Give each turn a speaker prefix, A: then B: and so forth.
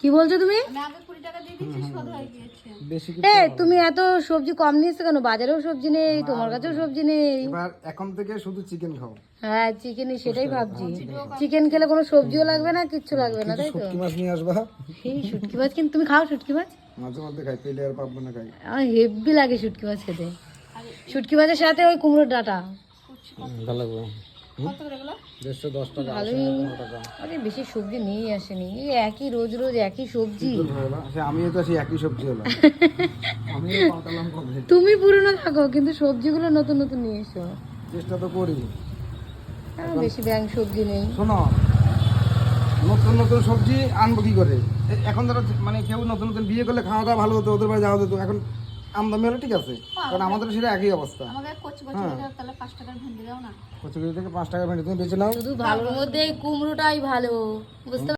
A: কি বলছো তুমি?
B: আমি আগে 20 টাকা দিয়ে দিচ্ছি, শোধ হয়ে গিয়েছে।
C: বেশি
A: তুমি এত সবজি কম নিয়েছো কেন? বাজারেও সবজি নেই, তোমার কাছেও সবজি নেই।
C: এবার এখন থেকে শুধু চিকেন খাও।
A: হ্যাঁ চিকেনই, সেটাই ভাবছি। চিকেন খেলে কোনো সবজিও লাগবে না, কিচ্ছু লাগবে না, তাই তো?
C: শুটকি মাছ নিয়ে আসবা।
A: এই শুটকি মাছ, কিন্তু তুমি খাও শুটকি মাছ?
C: মাঝে মধ্যে খাই, পেলে আর পাবো না খাই।
A: আমার হেভি লাগে শুটকি মাছ খেতে। শুটকি মাছের সাথে ওই কুমড়োর ডাঁটা
C: ভালো লাগবে।
B: কত করে এগুলো?
C: 110 টাকা,
A: ভালোই।
C: 15 টাকা।
A: আরে বেশি সবজি নিয়ে আসেনি, এই একই রোজ রোজ একই সবজি।
C: আমিও তো সেই একই সবজি হলাম। আমিও পাল্টালাম কবে।
A: তুমি পুরনো থাকো, কিন্তু সবজিগুলো নতুন নতুন নিয়ে এসো।
C: চেষ্টা তো করি।
A: বেশি ব্যাং সবজি নেই।
C: শোনো, নতুন নতুন সবজি আনবো কি করে? এখন ধরো মানে কেউ নতুন নতুন বিয়ে করলে খাওয়া দাওয়া ভালো হতো, ওদের বাড়ি যাওয়া হতো। এখন আমদামি হলে ঠিক আছে, কারণ আমাদের সেটা একই অবস্থা।
B: আমাকে কচি কচি করে তাহলে 5 টাকার ভেন্ডি দাও না।
C: কচুরি থেকে 5 টাকা ভেঙে তুমি বেঁচে নাও।
A: শুধু ভালোর মধ্যে এই কুমড়োটাই ভালো, বুঝতে